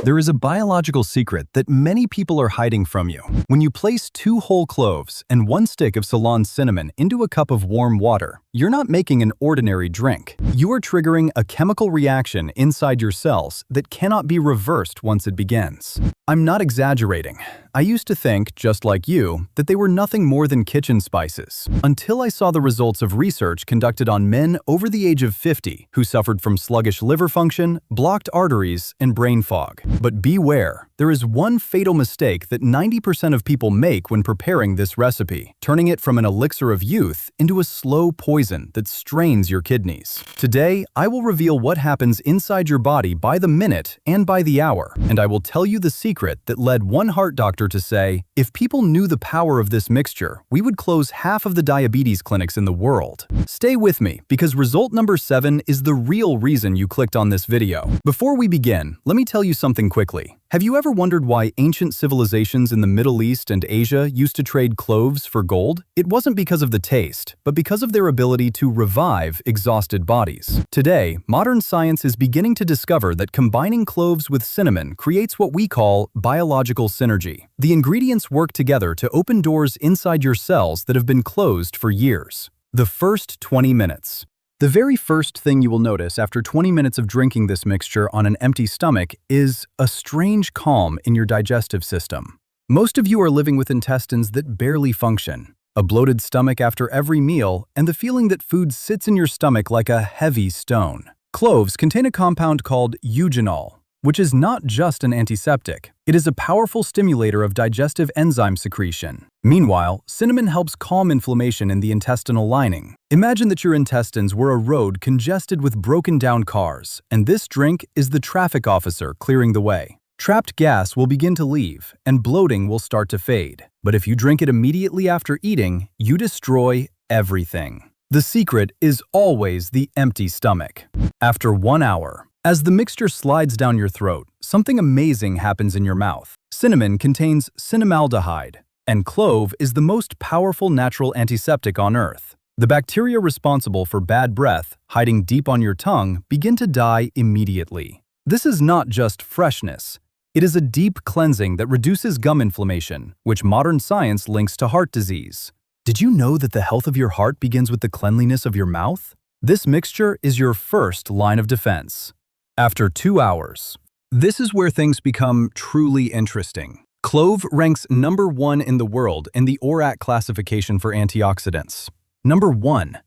There is a biological secret that many people are hiding from you. When you place 2 whole cloves and 1 stick of Ceylon cinnamon into a cup of warm water, you're not making an ordinary drink. You are triggering a chemical reaction inside your cells that cannot be reversed once it begins. I'm not exaggerating. I used to think, just like you, that they were nothing more than kitchen spices, until I saw the results of research conducted on men over the age of 50 who suffered from sluggish liver function, blocked arteries, and brain fog. But beware, there is one fatal mistake that 90% of people make when preparing this recipe, turning it from an elixir of youth into a slow poison that strains your kidneys. Today, I will reveal what happens inside your body by the minute and by the hour, and I will tell you the secret that led one heart doctor to say, if people knew the power of this mixture, we would close half of the diabetes clinics in the world. Stay with me, because result number 7 is the real reason you clicked on this video. Before we begin, let me tell you something quickly. Have you ever wondered why ancient civilizations in the Middle East and Asia used to trade cloves for gold? It wasn't because of the taste, but because of their ability to revive exhausted bodies. Today, modern science is beginning to discover that combining cloves with cinnamon creates what we call biological synergy. The ingredients work together to open doors inside your cells that have been closed for years. The first 20 minutes. The very first thing you will notice after 20 minutes of drinking this mixture on an empty stomach is a strange calm in your digestive system. Most of you are living with intestines that barely function, a bloated stomach after every meal, and the feeling that food sits in your stomach like a heavy stone. Cloves contain a compound called eugenol, which is not just an antiseptic. It is a powerful stimulator of digestive enzyme secretion. Meanwhile, cinnamon helps calm inflammation in the intestinal lining. Imagine that your intestines were a road congested with broken-down cars, and this drink is the traffic officer clearing the way. Trapped gas will begin to leave, and bloating will start to fade. But if you drink it immediately after eating, you destroy everything. The secret is always the empty stomach. After 1 hour, as the mixture slides down your throat, something amazing happens in your mouth. Cinnamon contains cinnamaldehyde, and clove is the most powerful natural antiseptic on Earth. The bacteria responsible for bad breath, hiding deep on your tongue, begin to die immediately. This is not just freshness. It is a deep cleansing that reduces gum inflammation, which modern science links to heart disease. Did you know that the health of your heart begins with the cleanliness of your mouth? This mixture is your first line of defense. After 2 hours, this is where things become truly interesting. Clove ranks number 1 in the world in the ORAC classification for antioxidants. Number 1,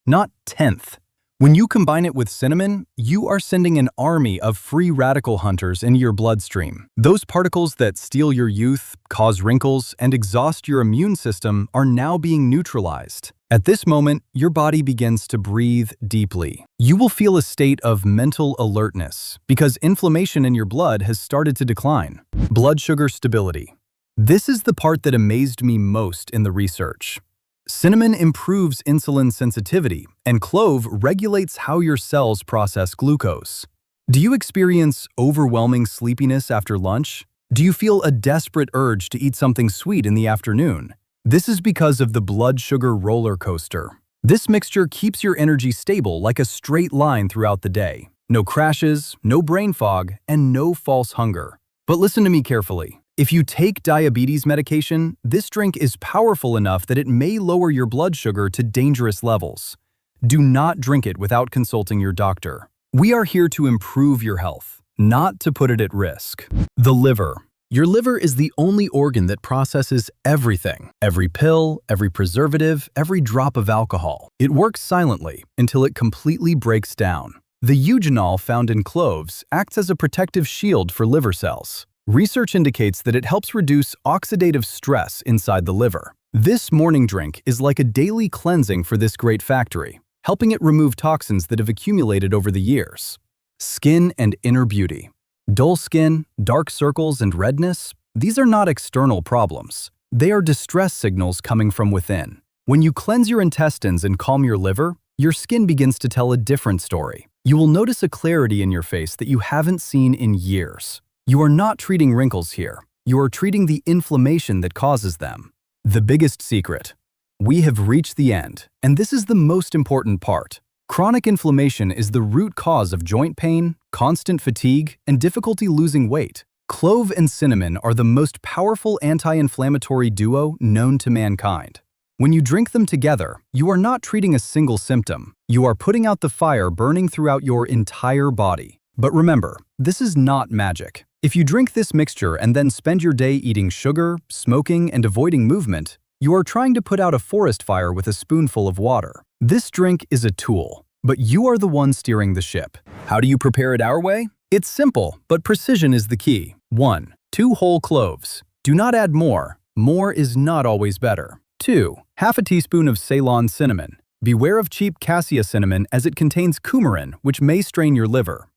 not 10th. When you combine it with cinnamon, you are sending an army of free radical hunters into your bloodstream. Those particles that steal your youth, cause wrinkles, and exhaust your immune system are now being neutralized. At this moment, your body begins to breathe deeply. You will feel a state of mental alertness because inflammation in your blood has started to decline. Blood sugar stability. This is the part that amazed me most in the research. Cinnamon improves insulin sensitivity, and clove regulates how your cells process glucose. Do you experience overwhelming sleepiness after lunch? Do you feel a desperate urge to eat something sweet in the afternoon? This is because of the blood sugar roller coaster. This mixture keeps your energy stable like a straight line throughout the day. No crashes, no brain fog, and no false hunger. But listen to me carefully. If you take diabetes medication, this drink is powerful enough that it may lower your blood sugar to dangerous levels. Do not drink it without consulting your doctor. We are here to improve your health, not to put it at risk. The liver. Your liver is the only organ that processes everything. Every pill, every preservative, every drop of alcohol. It works silently until it completely breaks down. The eugenol found in cloves acts as a protective shield for liver cells. Research indicates that it helps reduce oxidative stress inside the liver. This morning drink is like a daily cleansing for this great factory, helping it remove toxins that have accumulated over the years. Skin and inner beauty. Dull skin, dark circles, and redness, these are not external problems. They are distress signals coming from within. When you cleanse your intestines and calm your liver, your skin begins to tell a different story. You will notice a clarity in your face that you haven't seen in years. You are not treating wrinkles here. You are treating the inflammation that causes them. The biggest secret. We have reached the end, and this is the most important part. Chronic inflammation is the root cause of joint pain, constant fatigue, and difficulty losing weight. Clove and cinnamon are the most powerful anti-inflammatory duo known to mankind. When you drink them together, you are not treating a single symptom. You are putting out the fire burning throughout your entire body. But remember, this is not magic. If you drink this mixture and then spend your day eating sugar, smoking, and avoiding movement, you are trying to put out a forest fire with a spoonful of water. This drink is a tool, but you are the one steering the ship. How do you prepare it our way? It's simple, but precision is the key. 1. 2 whole cloves. Do not add more. More is not always better. 2. Half a teaspoon of Ceylon cinnamon. Beware of cheap cassia cinnamon as it contains coumarin, which may strain your liver.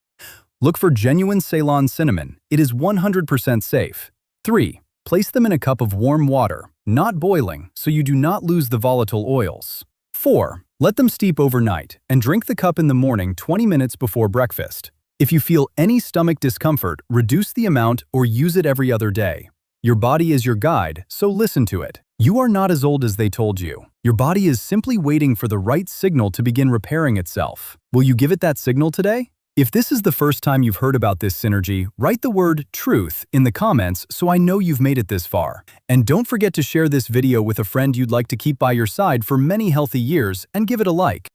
Look for genuine Ceylon cinnamon. It is 100% safe. 3. Place them in a cup of warm water, not boiling, so you do not lose the volatile oils. 4. Let them steep overnight and drink the cup in the morning 20 minutes before breakfast. If you feel any stomach discomfort, reduce the amount or use it every other day. Your body is your guide, so listen to it. You are not as old as they told you. Your body is simply waiting for the right signal to begin repairing itself. Will you give it that signal today? If this is the first time you've heard about this synergy, write the word truth in the comments so I know you've made it this far. And don't forget to share this video with a friend you'd like to keep by your side for many healthy years and give it a like.